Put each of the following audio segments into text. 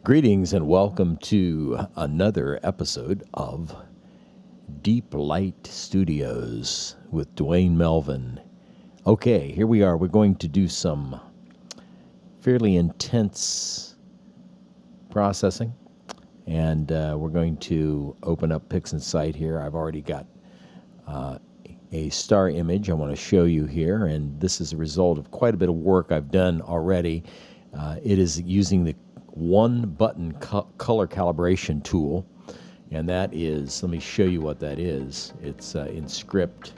Greetings and welcome to another episode of Deep Light Studios with Dwayne Melvin. Okay, here we are. We're going to do some fairly intense processing, and we're going to open up Pixinsight here. I've already got a star image I want to show you here, and this is a result of quite a bit of work I've done already. It is using the one-button color calibration tool, and that is, let me show you what that is. It's in script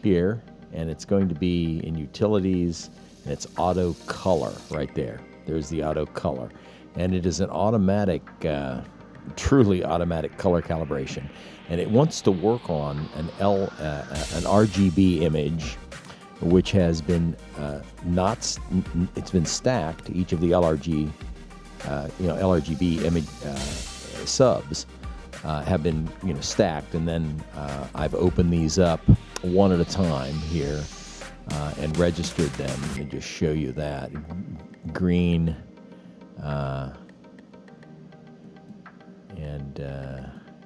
here, and it's going to be in utilities, and it's auto color right there. There's the auto color, and it is an automatic, truly automatic color calibration, and it wants to work on an RGB image, which has been it's been stacked. Each of the LRGB image subs have been stacked, and then I've opened these up one at a time here and registered them. Let me just show you that green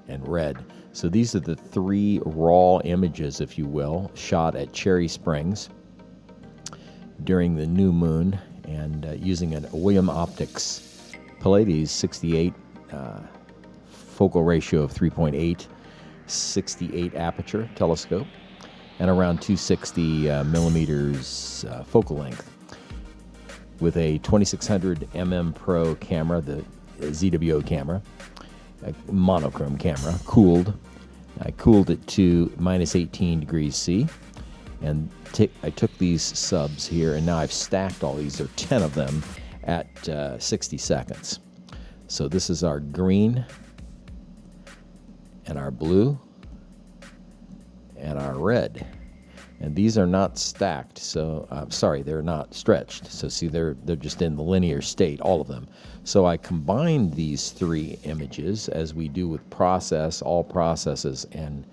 and red. So these are the three raw images, if you will, shot at Cherry Springs during the new moon, and using a William Optics Pallades 68 focal ratio of 3.8, 68 aperture telescope, and around 260 millimeters focal length, with a 2600 Pro camera, the ZWO camera, a monochrome camera, cooled. I cooled it to minus 18 degrees C, and I took these subs here, and now I've stacked all these. There are 10 of them at 60 seconds. So this is our green, and our blue, and our red. And these are not stacked, so they're not stretched. So see, they're just in the linear state, all of them. So I combined these three images, as we do with all processes, and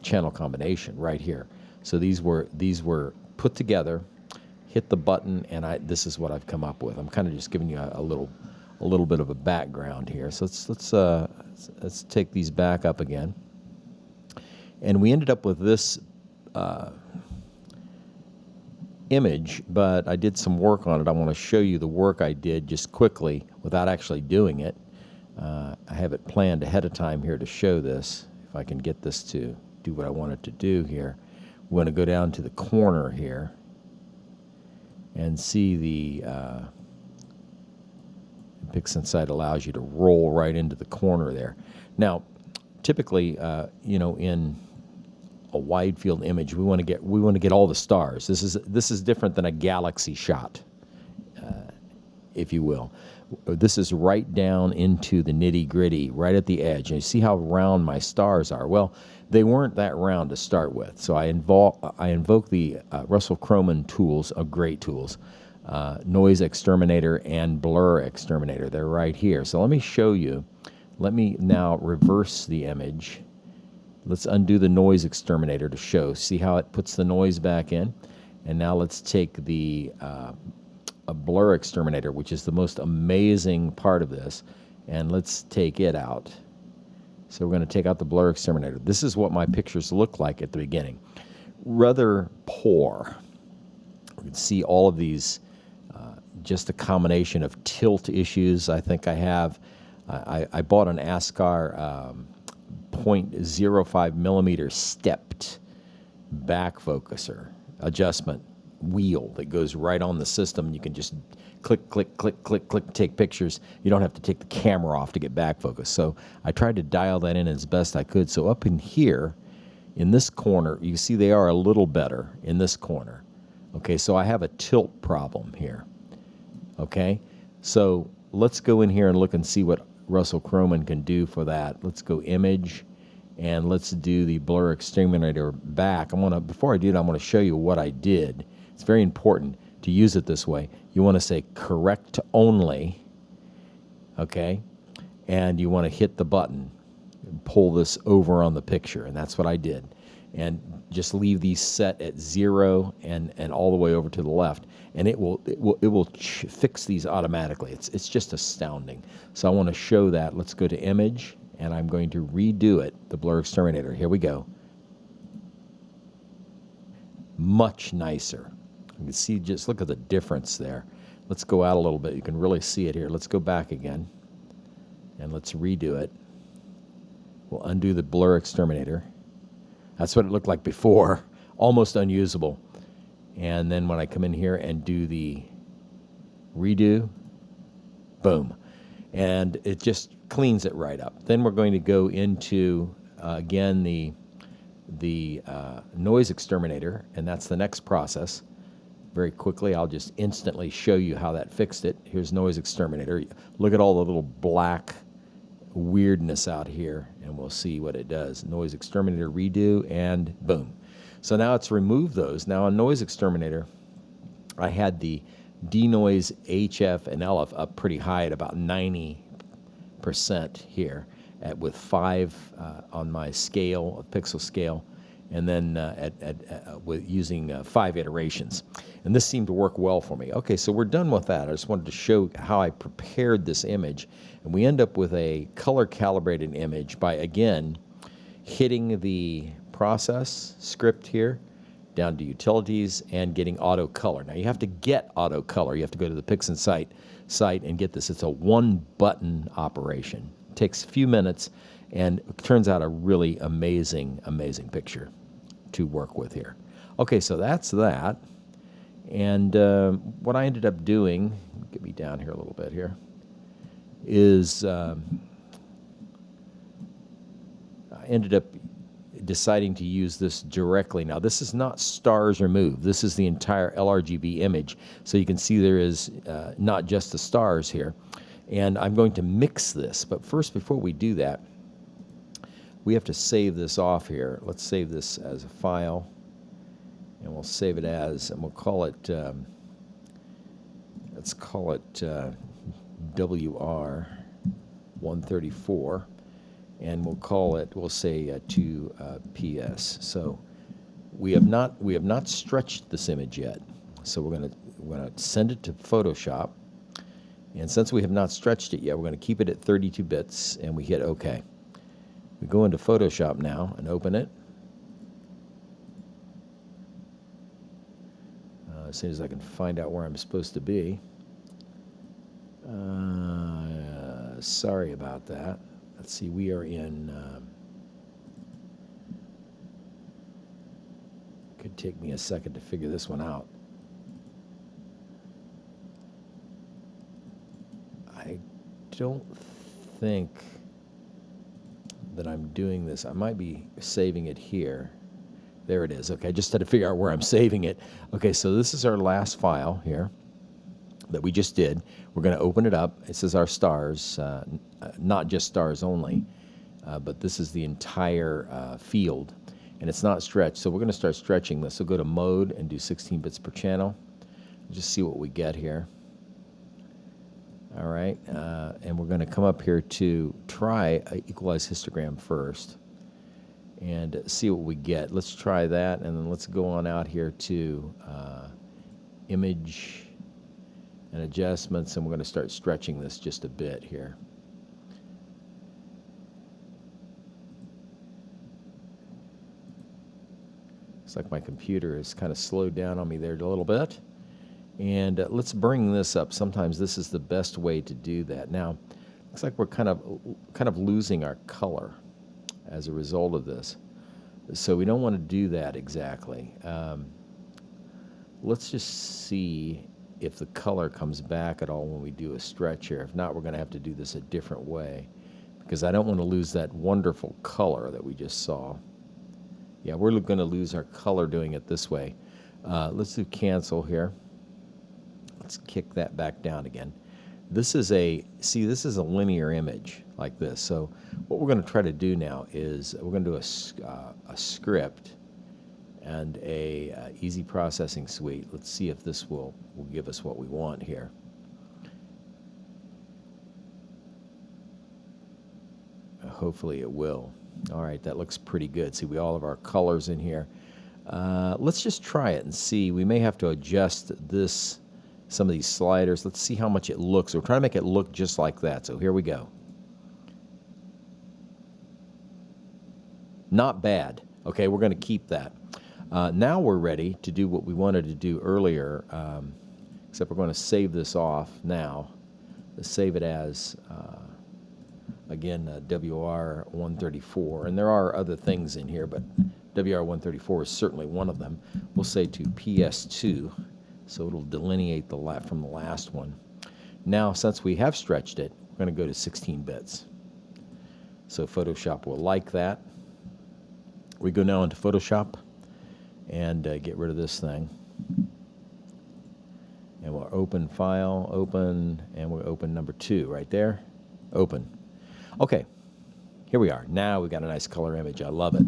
channel combination right here. So these were put together, hit the button, and this is what I've come up with. I'm kind of just giving you a little bit of a background here. So let's take these back up again. And we ended up with this image, but I did some work on it. I want to show you the work I did just quickly without actually doing it. I have it planned ahead of time here to show this. If I can get this to do what I want it to do here. We want to go down to the corner here and see the Pixinsight allows you to roll right into the corner there. Now, typically, in a wide field image, we want to get all the stars. This is different than a galaxy shot, if you will. This is right down into the nitty gritty, right at the edge. And you see how round my stars are. Well, they weren't that round to start with, so I invoke the Russell Croman tools, great tools. Noise exterminator and blur exterminator. They're right here. So let me show you. Let me now reverse the image. Let's undo the noise exterminator to show. See how it puts the noise back in? And now let's take the a blur exterminator, which is the most amazing part of this, and let's take it out. So we're going to take out the blur exterminator. This is what my pictures look like at the beginning. Rather poor. You can see all of these, just a combination of tilt issues. I think I have. I bought an ASCAR 0.05 millimeter stepped back focuser adjustment wheel that goes right on the system. You can just click, click, click, click, click, take pictures. You don't have to take the camera off to get back focus. So I tried to dial that in as best I could. So up in here, in this corner, you see they are a little better in this corner. Okay, so I have a tilt problem here. Okay, so let's go in here and look and see what Russell Croman can do for that. Let's go image, and let's do the blur exterminator back. Before I do that, I want to show you what I did. It's very important to use it this way. You want to say correct only, okay, and you want to hit the button and pull this over on the picture, and that's what I did. and just leave these set at 0 and all the way over to the left, and it will fix these automatically. It's just astounding. So I want to show that. Let's go to image, and I'm going to redo it, the blur exterminator. Here we go. Much nicer. You can see, just look at the difference there. Let's go out a little bit. You can really see it here. Let's go back again, and let's redo it. We'll undo the blur exterminator. That's what it looked like before, almost unusable. And then when I come in here and do the redo, boom. And it just cleans it right up. Then we're going to go into, again, the noise exterminator, and that's the next process. Very quickly, I'll just instantly show you how that fixed it. Here's noise exterminator. Look at all the little black weirdness out here, and we'll see what it does. Noise exterminator redo, and boom. So now it's removed those. Now on noise exterminator, I had the denoise HF and LF up pretty high at about 90% here, with 5 on my scale, a pixel scale, and then with using 5 iterations. And this seemed to work well for me. Okay, so we're done with that. I just wanted to show how I prepared this image. And we end up with a color calibrated image by, again, hitting the process script here, down to utilities, and getting auto color. Now you have to get auto color. You have to go to the Pixinsight site and get this. It's a 1-button operation. It takes a few minutes, and it turns out a really amazing, amazing picture to work with here. Okay, so that's that. And what I ended up doing, get me down here a little bit here, is I ended up deciding to use this directly. Now, this is not stars removed. This is the entire LRGB image. So you can see there is not just the stars here. And I'm going to mix this. But first, before we do that, we have to save this off here. Let's save this as a file. And we'll save it as, and we'll call it, let's call it WR134. And we'll call it, we'll say to PS. So we have not stretched this image yet. So we're gonna send it to Photoshop. And since we have not stretched it yet, we're going to keep it at 32 bits, and we hit OK. We go into Photoshop now and open it. As soon as I can find out where I'm supposed to be. Sorry about that. Let's see, we are in, could take me a second to figure this one out. I don't think that I'm doing this. I might be saving it here. There it is. Okay, I just had to figure out where I'm saving it. Okay, so this is our last file here that we just did. We're going to open it up. This is our stars, not just stars only, but this is the entire field, and it's not stretched. So we're going to start stretching this. So go to mode and do 16 bits per channel. Just see what we get here. All right, and we're going to come up here to try equalize histogram first and see what we get. Let's try that, and then let's go on out here to image and adjustments, and we're going to start stretching this just a bit here. Looks like my computer has kind of slowed down on me there a little bit. And let's bring this up. Sometimes this is the best way to do that. Now, looks like we're kind of losing our color as a result of this. So we don't want to do that exactly. Let's just see if the color comes back at all when we do a stretch here. If not, we're going to have to do this a different way, because I don't want to lose that wonderful color that we just saw. Yeah, we're going to lose our color doing it this way. Let's do cancel here. Let's kick that back down again. This is this is a linear image like this. So what we're going to try to do now is we're going to do a script and a easy processing suite. Let's see if this will give us what we want here. Hopefully it will. All right, that looks pretty good. See, we all have our colors in here. Let's just try it and see. We may have to adjust this, some of these sliders. Let's see how much it looks. We're trying to make it look just like that. So here we go. Not bad. Okay, we're going to keep that. Now we're ready to do what we wanted to do earlier, except we're going to save this off now. Let's save it as, again, WR134. And there are other things in here, but WR134 is certainly one of them. We'll say to PS2, so it'll delineate from the last one. Now, since we have stretched it, we're going to go to 16 bits. So Photoshop will like that. We go now into Photoshop and get rid of this thing. And we'll open File, Open, and we'll open number 2 right there. Open. Okay, here we are. Now we've got a nice color image. I love it.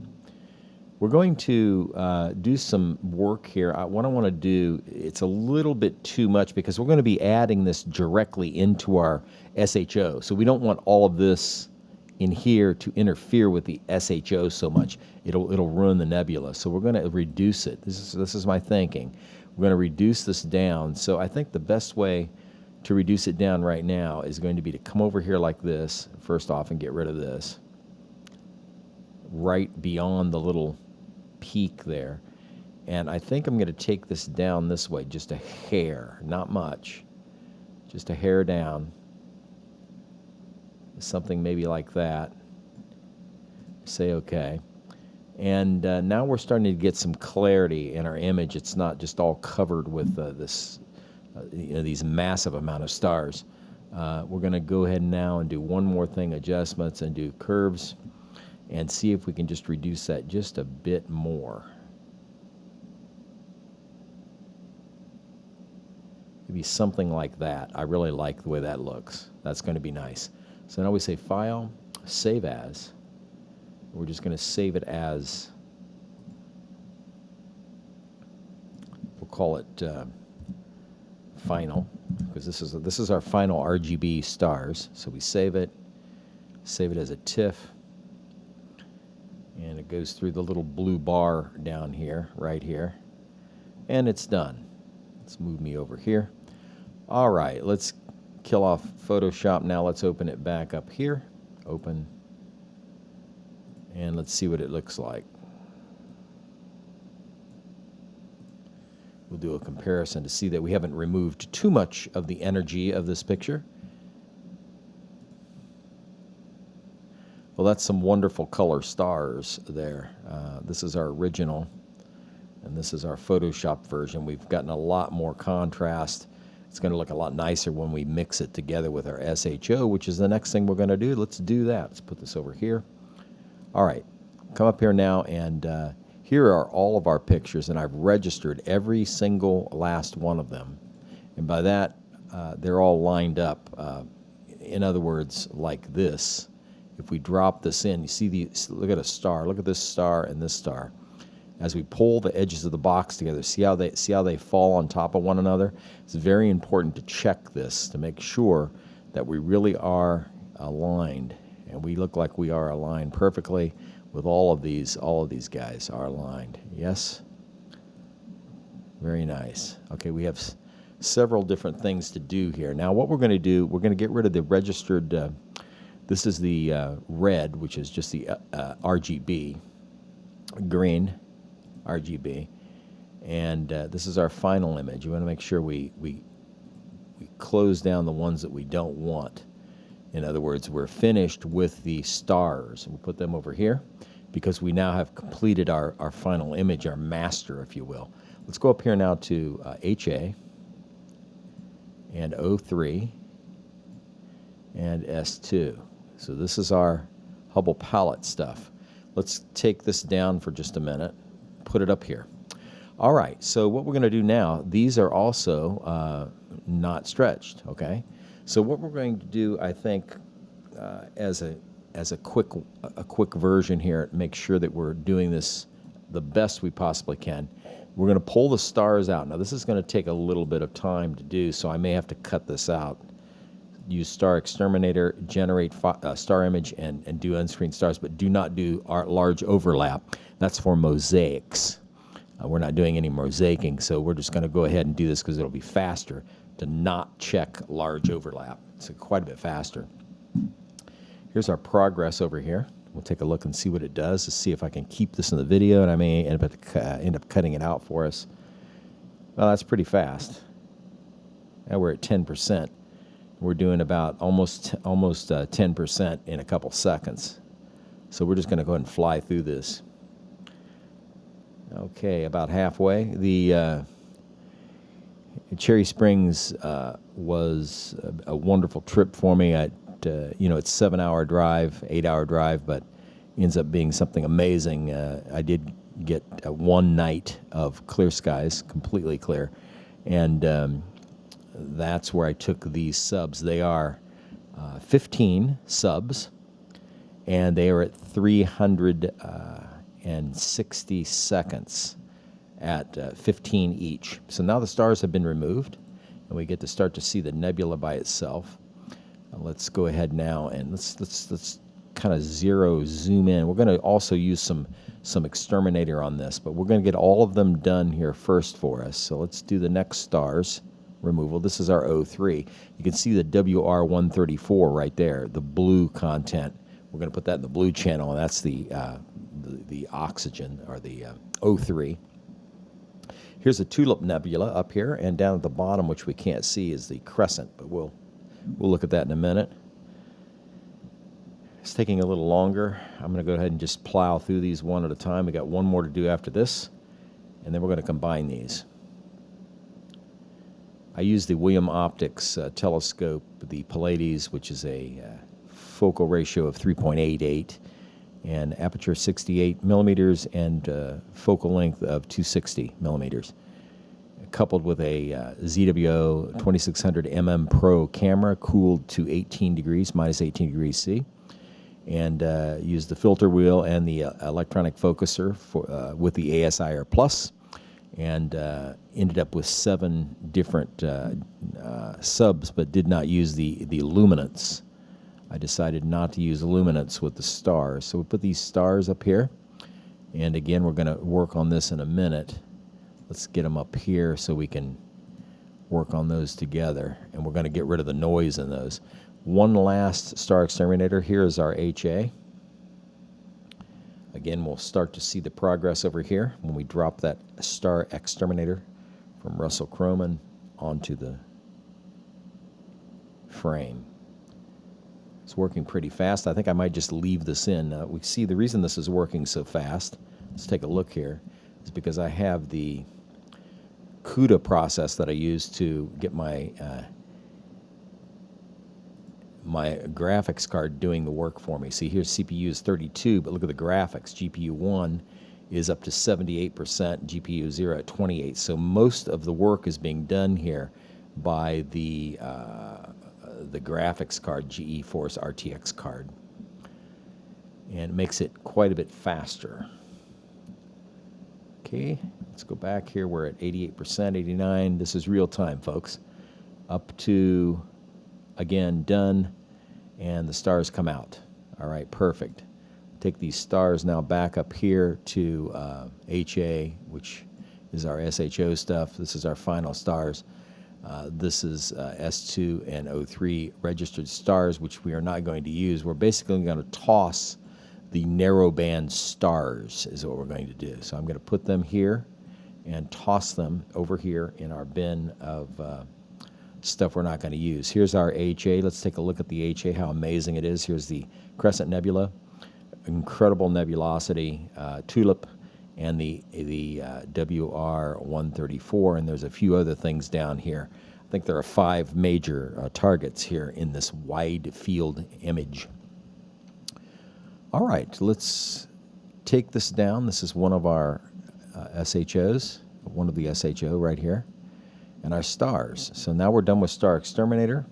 We're going to do some work here. What I want to do, it's a little bit too much because we're going to be adding this directly into our SHO. So we don't want all of this in here to interfere with the SHO so much. It'll ruin the nebula. So we're going to reduce it. This is my thinking. We're going to reduce this down. So I think the best way to reduce it down right now is going to be to come over here like this, first off, and get rid of this. Right beyond the little peak there. And I think I'm going to take this down this way, just a hair, not much. Just a hair down. Something maybe like that. Say okay. And now we're starting to get some clarity in our image. It's not just all covered with these massive amount of stars. We're going to go ahead now and do one more thing, adjustments, and do curves, and see if we can just reduce that just a bit more. Maybe something like that. I really like the way that looks. That's going to be nice. So now we say File, Save As. We're just going to save it as, we'll call it Final, because this is our final RGB stars. So we save it as a TIFF, and it goes through the little blue bar down here, right here, and it's done. Let's move me over here. All right, let's kill off Photoshop now. Let's open it back up here. Open. And let's see what it looks like. We'll do a comparison to see that we haven't removed too much of the energy of this picture. Well, that's some wonderful color stars there. This is our original, and this is our Photoshop version. We've gotten a lot more contrast. It's going to look a lot nicer when we mix it together with our SHO, which is the next thing we're going to do. Let's do that. Let's put this over here. All right, come up here now, and here are all of our pictures, and I've registered every single last one of them. And by that, they're all lined up. In other words, like this. If we drop this in, you see look at a star. Look at this star and this star. As we pull the edges of the box together, see how they fall on top of one another? It's very important to check this to make sure that we really are aligned. And we look like we are aligned perfectly with all of these guys are aligned. Yes? Very nice. Okay, we have several different things to do here. Now what we're going to do, we're going to get rid of the registered, this is the red, which is just the RGB, green RGB, and this is our final image. You want to make sure we close down the ones that we don't want. In other words, we're finished with the stars. We'll put them over here because we now have completed our final image, our master, if you will. Let's go up here now to HA and O3 and S2. So this is our Hubble palette stuff. Let's take this down for just a minute, put it up here. All right, so what we're going to do now, these are also not stretched, okay? So what we're going to do, I think, as a quick version here, make sure that we're doing this the best we possibly can. We're going to pull the stars out. Now this is going to take a little bit of time to do, so I may have to cut this out use Star Exterminator, generate star image, and do unscreened stars, but do not do our large overlap. That's for mosaics. We're not doing any mosaicing, so we're just going to go ahead and do this because it'll be faster to not check large overlap. It's quite a bit faster. Here's our progress over here. We'll take a look and see what it does to see if I can keep this in the video, and I may end up cutting it out for us. Well, that's pretty fast. Now we're at 10%. We're doing about almost 10% in a couple seconds. So we're just going to go ahead and fly through this. Okay, about halfway. The Cherry Springs was a wonderful trip for me. It's a 7-hour drive, 8-hour drive, but ends up being something amazing. I did get one night of clear skies, completely clear, and that's where I took these subs. They are 15 subs, and they are at 360 seconds at 15 each. So now the stars have been removed, and we get to start to see the nebula by itself. Let's go ahead now and let's kind of zoom in. We're going to also use some exterminator on this, but we're going to get all of them done here first for us. So let's do the next stars removal. This is our O3. You can see the WR134 right there, the blue content. We're going to put that in the blue channel, and that's the oxygen, or the O3. Here's the Tulip Nebula up here, and down at the bottom, which we can't see, is the crescent, but we'll look at that in a minute. It's taking a little longer. I'm going to go ahead and just plow through these one at a time. We got one more to do after this, and then we're going to combine these. I use the William Optics telescope, the Pallades, which is a focal ratio of 3.88, and aperture 68 millimeters, and focal length of 260 millimeters, coupled with a ZWO 2600 mm Pro camera, cooled to 18 degrees, minus 18 degrees C, and used the filter wheel and the electronic focuser with the ASIR Plus, and ended up with 7 different subs, but did not use the luminance. I decided not to use luminance with the stars. So we put these stars up here, and again, we're going to work on this in a minute. Let's get them up here so we can work on those together, and we're going to get rid of the noise in those. One last star exterminator. Here is our HA. Again, we'll start to see the progress over here when we drop that star exterminator from Russell Croman onto the frame. It's working pretty fast. I think I might just leave this in. We see the reason this is working so fast, let's take a look here, is because I have the CUDA process that I use to get my my graphics card doing the work for me. See, here's CPU is 32, but look at the graphics. GPU 1 is up to 78%, GPU 0 at 28. So most of the work is being done here by the graphics card, GeForce RTX card, and it makes it quite a bit faster. Okay, let's go back here. We're at 88%, 89. This is real time, folks. Up to, again, done, and the stars come out. All right, perfect. Take these stars now back up here to HA, which is our SHO stuff. This is our final stars. This is S2 and O3 registered stars, which we are not going to use. We're basically going to toss the narrowband stars is what we're going to do. So I'm going to put them here and toss them over here in our bin of stuff we're not going to use. Here's our HA. Let's take a look at the HA, how amazing it is. Here's the Crescent Nebula, incredible nebulosity, Tulip, and the WR134, and there's a few other things down here. I think there are 5 major targets here in this wide field image. All right, let's take this down. This is one of our SHOs, one of the SHO right here, and our stars. So now we're done with Star Exterminator.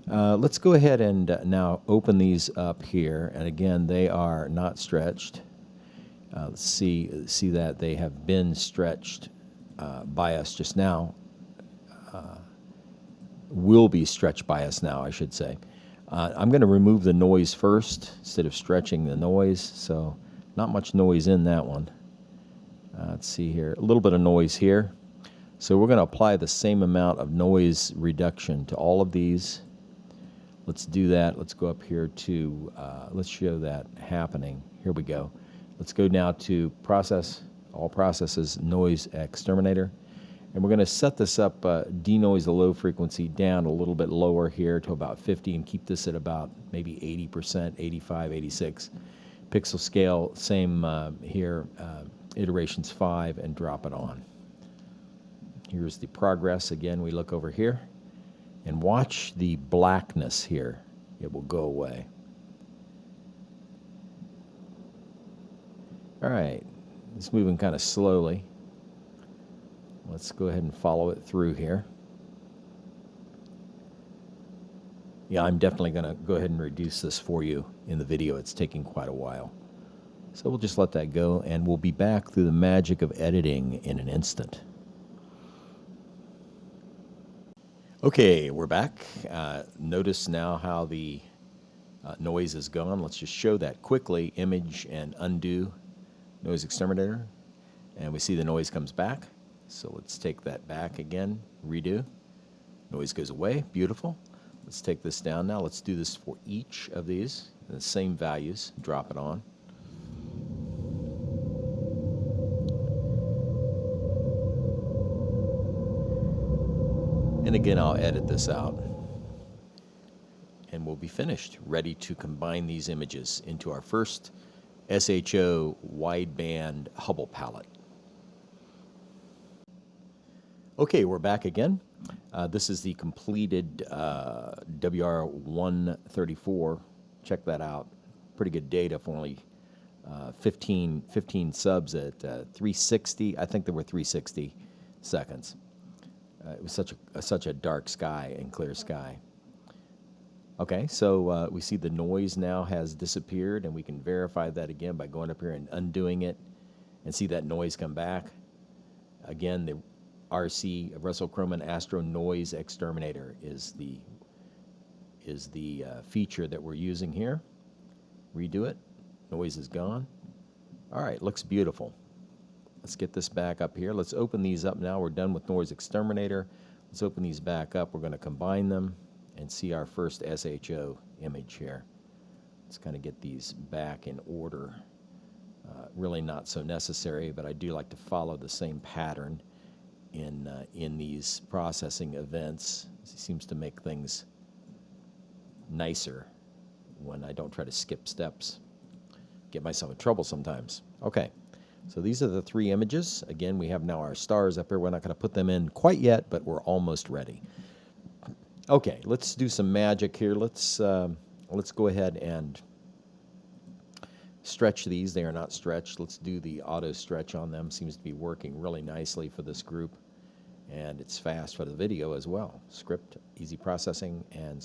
Let's go ahead and now open these up here, and again, they are not stretched. Let's see that they have been stretched by us just now will be stretch bias now, I should say. I'm going to remove the noise first instead of stretching the noise, so not much noise in that one. Let's see here, a little bit of noise here. So we're going to apply the same amount of noise reduction to all of these. Let's do that. Let's go up here to, let's show that happening. Here we go. Let's go now to Process, All Processes, Noise Exterminator. And we're going to set this up, denoise the low frequency down a little bit lower here to about 50 and keep this at about maybe 80%, 85, 86. Pixel scale, same here, iterations 5, and drop it on. Here's the progress. Again, we look over here and watch the blackness here. It will go away. All right, it's moving kind of slowly. Let's go ahead and follow it through here. Yeah, I'm definitely going to go ahead and reduce this for you in the video. It's taking quite a while. So we'll just let that go, and we'll be back through the magic of editing in an instant. Okay, we're back. Notice now how the noise is gone. Let's just show that quickly. Image and undo noise exterminator. And we see the noise comes back. So let's take that back again, redo. Noise goes away, beautiful. Let's take this down now. Let's do this for each of these, the same values, drop it on. And again, I'll edit this out. And we'll be finished, ready to combine these images into our first SHO wideband Hubble palette. Okay, we're back again. This is the completed WR134. Check that out. Pretty good data for only 15 subs at 360. I think there were 360 seconds. It was such a dark sky and clear sky. Okay, so we see the noise now has disappeared, and we can verify that again by going up here and undoing it and see that noise come back. Again, the RC, Russell Croman Astro Noise Exterminator, is the feature that we're using here. Redo it. Noise is gone. All right, looks beautiful. Let's get this back up here. Let's open these up now. We're done with Noise Exterminator. Let's open these back up. We're going to combine them and see our first SHO image here. Let's kind of get these back in order. Really not so necessary, but I do like to follow the same pattern in these processing events. It seems to make things nicer when I don't try to skip steps. Get myself in trouble sometimes. Okay. So these are the three images. Again, we have now our stars up here. We're not going to put them in quite yet, but we're almost ready. Okay, let's do some magic here. Let's go ahead and stretch these. They are not stretched. Let's do the auto stretch on them. Seems to be working really nicely for this group, and it's fast for the video as well. Script, easy processing, and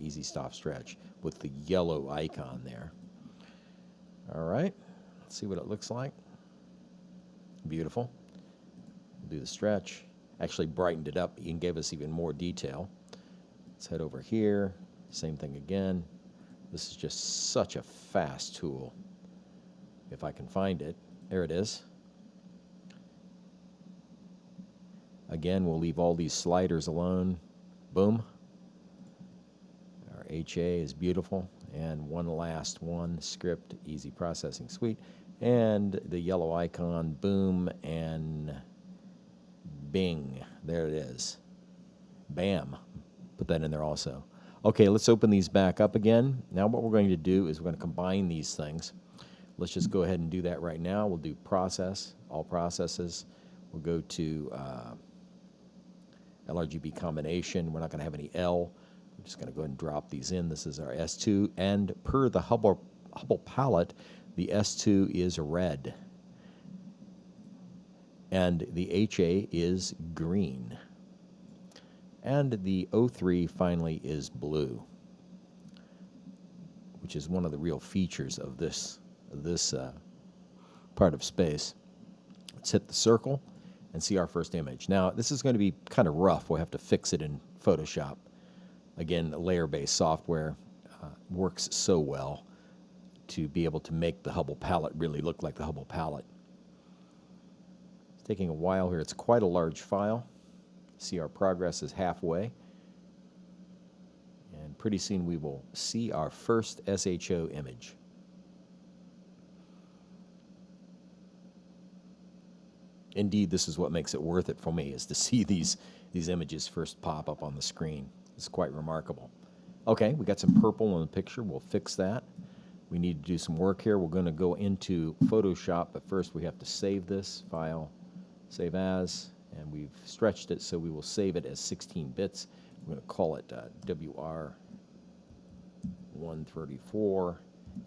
easy soft stretch with the yellow icon there. All right, let's see what it looks like. Beautiful. We'll do the stretch. Actually brightened it up and gave us even more detail. Let's head over here. Same thing again. This is just such a fast tool. If I can find it. There it is. Again, we'll leave all these sliders alone. Boom. Our HA is beautiful. And one last one, script, easy processing suite. And the yellow icon, boom, and bing. There it is. Bam. Put that in there also. Okay, let's open these back up again. Now what we're going to do is we're going to combine these things. Let's just go ahead and do that right now. We'll do process, all processes. We'll go to LRGB combination. We're not going to have any L. We're just going to go ahead and drop these in. This is our S2, and per the Hubble palette, the S2 is red, and the HA is green, and the O3 finally is blue, which is one of the real features of this part of space. Let's hit the circle, and see our first image. Now, this is going to be kind of rough. We'll have to fix it in Photoshop. Again, layer-based software works so well to be able to make the Hubble palette really look like the Hubble palette. It's taking a while here. It's quite a large file. See, our progress is halfway. And pretty soon we will see our first SHO image. Indeed, this is what makes it worth it for me, is to see these images first pop up on the screen. It's quite remarkable. Okay, we got some purple in the picture. We'll fix that. We need to do some work here. We're going to go into Photoshop, but first we have to save this file, save as, and we've stretched it, so we will save it as 16 bits. We're going to call it WR134,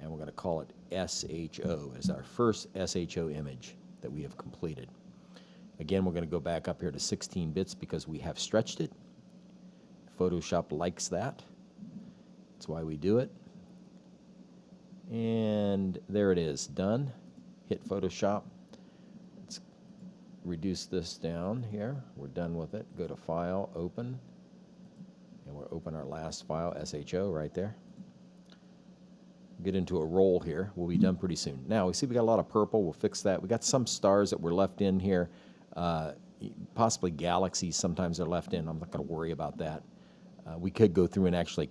and we're going to call it SHO as our first SHO image that we have completed. Again, we're going to go back up here to 16 bits because we have stretched it. Photoshop likes that. That's why we do it. And there it is, done. Hit Photoshop. Let's reduce this down here. We're done with it. Go to File, Open. And we'll open our last file, SHO, right there. Get into a roll here. We'll be done pretty soon. Now, we see we got a lot of purple. We'll fix that. We got some stars that were left in here. Possibly galaxies sometimes are left in. I'm not going to worry about that. We could go through and actually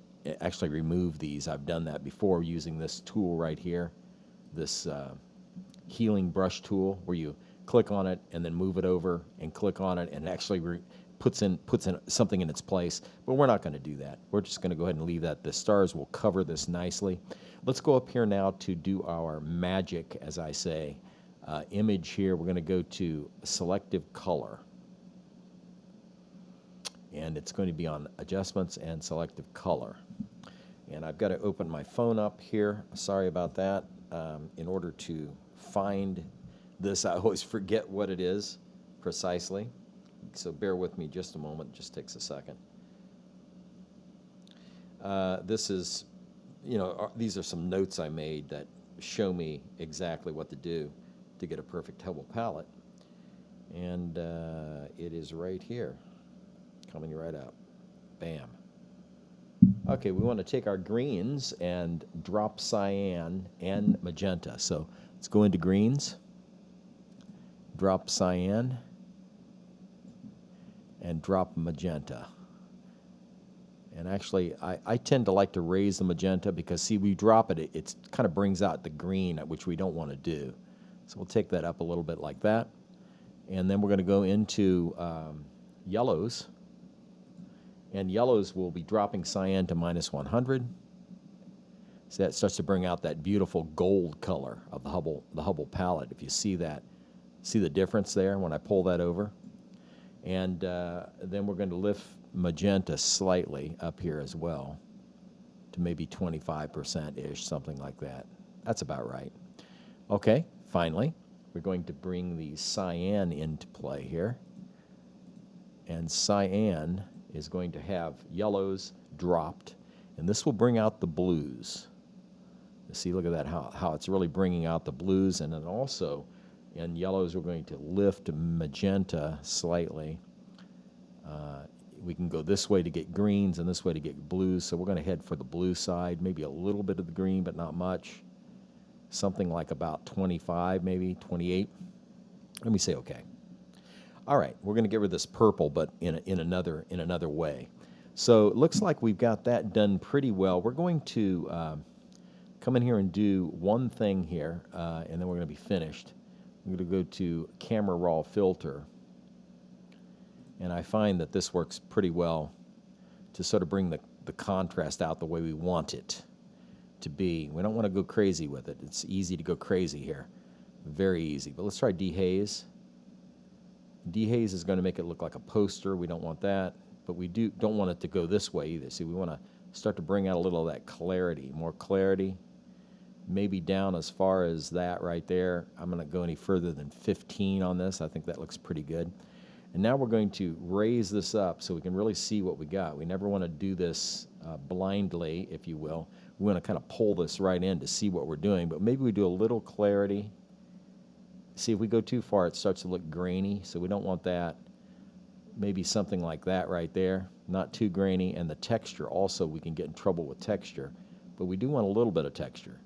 remove these. I've done that before using this tool right here, this healing brush tool, where you click on it and then move it over and click on it and actually puts in something in its place. But we're not going to do that. We're just going to go ahead and leave that. The stars will cover this nicely. Let's go up here now to do our magic, as I say. Image here, we're going to go to selective color. And it's going to be on adjustments and selective color. And I've got to open my phone up here. Sorry about that. In order to find this, I always forget what it is precisely. So bear with me just a moment. It just takes a second. This is, these are some notes I made that show me exactly what to do to get a perfect Hubble palette. And it is right here, coming right up. Bam. Okay, we want to take our greens and drop cyan and magenta. So let's go into greens, drop cyan, and drop magenta. And actually, I tend to like to raise the magenta because, see, we drop it, it kind of brings out the green, which we don't want to do. So we'll take that up a little bit like that. And then we're going to go into yellows. And yellows will be dropping cyan to -100. So that starts to bring out that beautiful gold color of the Hubble palette. If you see that, see the difference there when I pull that over? And then we're going to lift magenta slightly up here as well to maybe 25%-ish, something like that. That's about right. Okay, finally, we're going to bring the cyan into play here. And cyan is going to have yellows dropped, and this will bring out the blues. You see, look at that, how it's really bringing out the blues, and then also in yellows we're going to lift magenta slightly. We can go this way to get greens and this way to get blues, so we're going to head for the blue side, maybe a little bit of the green, but not much. Something like about 25, maybe 28. Let me say okay. All right, we're going to get rid of this purple, but in another way. So it looks like we've got that done pretty well. We're going to come in here and do one thing here, and then we're going to be finished. I'm going to go to Camera Raw Filter, and I find that this works pretty well to sort of bring the contrast out the way we want it to be. We don't want to go crazy with it. It's easy to go crazy here, very easy. But let's try dehaze. Dehaze is going to make it look like a poster. We don't want that, but we don't want it to go this way either. See, we want to start to bring out a little of that clarity, more clarity, maybe down as far as that right there. I'm going to go any further than 15 on this. I think that looks pretty good. And now we're going to raise this up so we can really see what we got. We never want to do this blindly, if you will. We want to kind of pull this right in to see what we're doing, but maybe we do a little clarity See, if we go too far, it starts to look grainy, so we don't want that. Maybe something like that right there, not too grainy, and the texture also, we can get in trouble with texture, but we do want a little bit of texture.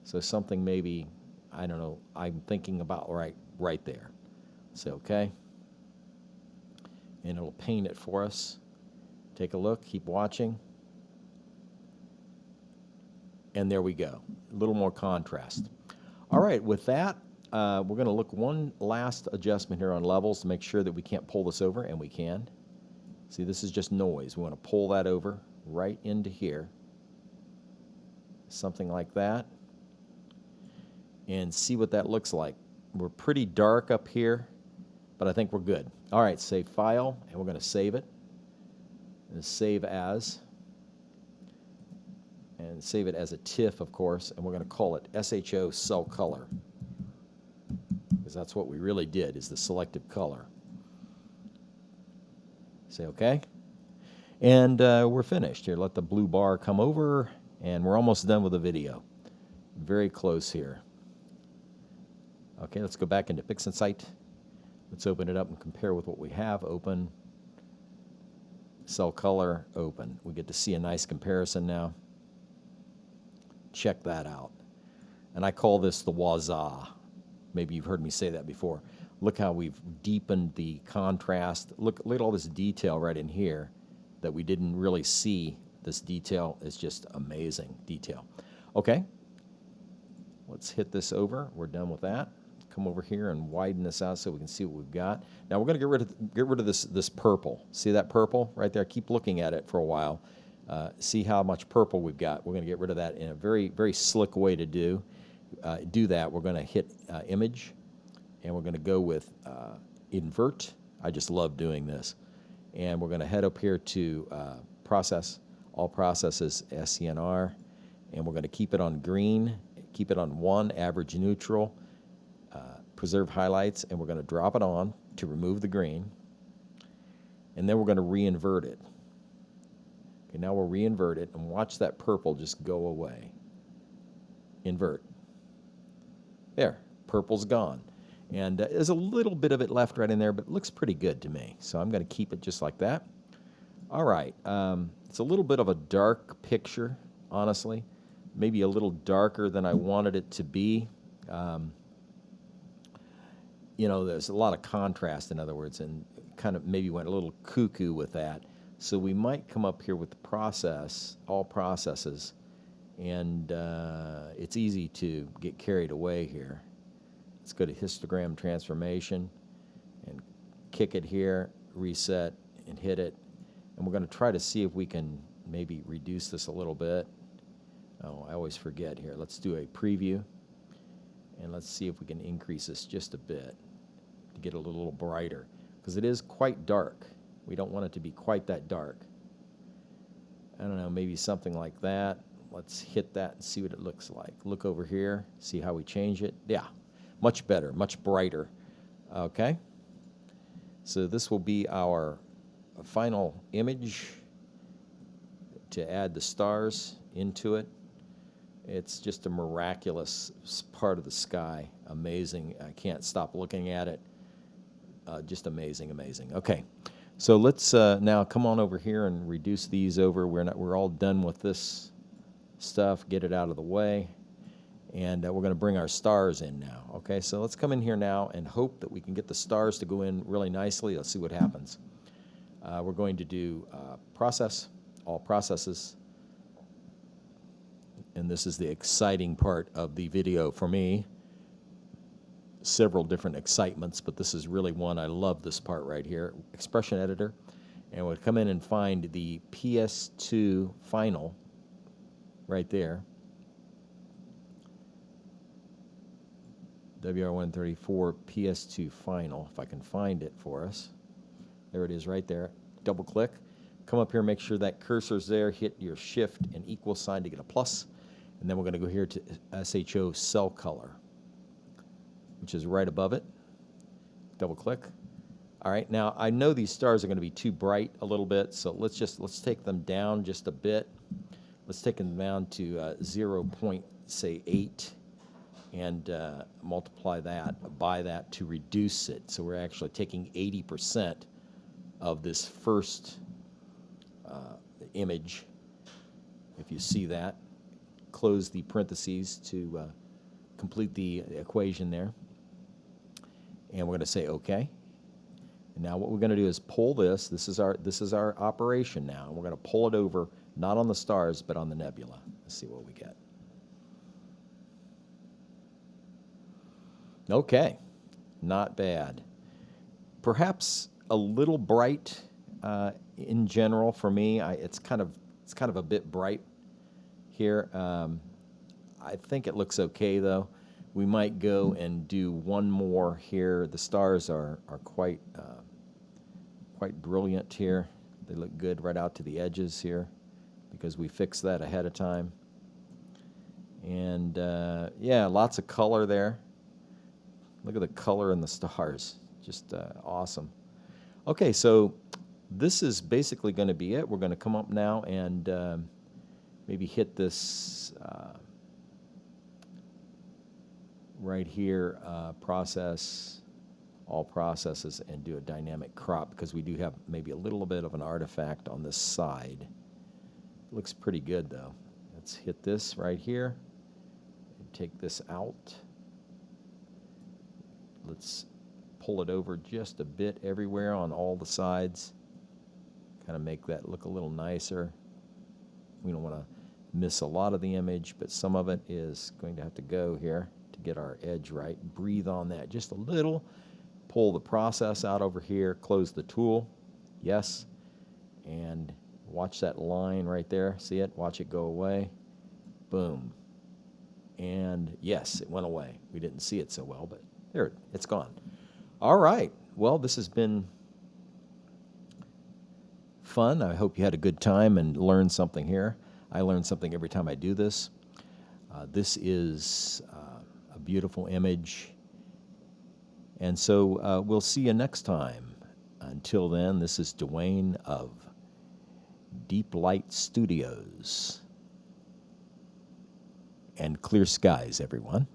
So something maybe, I don't know, I'm thinking about right there. So, okay. And it'll paint it for us. Take a look, keep watching. And there we go, a little more contrast. All right, with that, we're going to look one last adjustment here on levels to make sure that we can't pull this over, and we can. See, this is just noise. We want to pull that over right into here, something like that, and see what that looks like. We're pretty dark up here, but I think we're good. All right, save file, and we're going to save it. And save as, and save it as a TIFF, of course, and we're going to call it SHO Cell Color, because that's what we really did, is the selective color. Say OK. And we're finished. Here, let the blue bar come over, and we're almost done with the video. Very close here. OK, let's go back into Pixinsight. Let's open it up and compare with what we have open. Cell color, open. We get to see a nice comparison now. Check that out. And I call this the Waza. Maybe you've heard me say that before. Look how we've deepened the contrast. Look at all this detail right in here that we didn't really see. This detail is just amazing detail. Okay, let's hit this over. We're done with that. Come over here and widen this out so we can see what we've got. Now we're going to get rid of this purple. See that purple right there? Keep looking at it for a while. See how much purple we've got. We're going to get rid of that in a very, very slick way to do that. We're going to hit Image, and we're going to go with Invert. I just love doing this. And we're going to head up here to Process, All Processes, SCNR, and we're going to keep it on green, keep it on 1, Average Neutral, Preserve Highlights, and we're going to drop it on to remove the green, and then we're going to re-invert it. Okay, now we'll re-invert it, and watch that purple just go away. Invert. There, purple's gone. And there's a little bit of it left right in there, but it looks pretty good to me. So I'm going to keep it just like that. All right, it's a little bit of a dark picture, honestly. Maybe a little darker than I wanted it to be. You know, there's a lot of contrast, in other words, and kind of maybe went a little cuckoo with that. So we might come up here with the process, all processes, and it's easy to get carried away here. Let's go to histogram transformation and kick it here, reset, and hit it. And we're going to try to see if we can maybe reduce this a little bit. Oh, I always forget here. Let's do a preview, and let's see if we can increase this just a bit to get it a little brighter, because it is quite dark. We don't want it to be quite that dark. I don't know, maybe something like that. Let's hit that and see what it looks like. Look over here, see how we change it. Yeah, much better, much brighter. Okay, so this will be our final image to add the stars into it. It's just a miraculous part of the sky. Amazing. I can't stop looking at it. Just amazing, amazing. Okay, so let's now come on over here and reduce these over. We're all done with this stuff. Get it out of the way. And we're going to bring our stars in now. Okay, so let's come in here now and hope that we can get the stars to go in really nicely. Let's see what happens. We're going to do Process, All Processes. And this is the exciting part of the video for me. Several different excitements, but this is really one. I love this part right here. Expression Editor. And we'll come in and find the PS2 Final right there. WR134 PS2 Final, if I can find it for us. There it is right there. Double click. Come up here, make sure that cursor's there. Hit your Shift and equal sign to get a plus. And then we're going to go here to SHO Cell Color, which is right above it. Double click. All right, now I know these stars are going to be too bright a little bit, so let's take them down just a bit. Let's take them down to 0.8. and multiply that by that to reduce it. So we're actually taking 80% of this first image. If you see that, close the parentheses to complete the equation there. And we're going to say OK. And now what we're going to do is pull this. This is our operation now. And we're going to pull it over, not on the stars, but on the nebula. Let's see what we get. Okay, not bad. Perhaps a little bright in general for me. It's kind of a bit bright here. I think it looks okay though. We might go and do one more here. The stars are quite brilliant here. They look good right out to the edges here because we fixed that ahead of time. And yeah, lots of color there. Look at the color in the stars. Just awesome. Okay, so this is basically going to be it. We're going to come up now and maybe hit this right here, process, all processes, and do a dynamic crop because we do have maybe a little bit of an artifact on this side. It looks pretty good though. Let's hit this right here and take this out. Let's pull it over just a bit everywhere on all the sides. Kind of make that look a little nicer. We don't want to miss a lot of the image, but some of it is going to have to go here to get our edge right. Breathe on that just a little. Pull the process out over here. Close the tool. Yes. And watch that line right there. See it? Watch it go away. Boom. And yes, it went away. We didn't see it so well, but there, it's gone. All right. Well, this has been fun. I hope you had a good time and learned something here. I learn something every time I do this. This is a beautiful image. And so we'll see you next time. Until then, this is Dwayne of Deep Light Studios. And clear skies, everyone.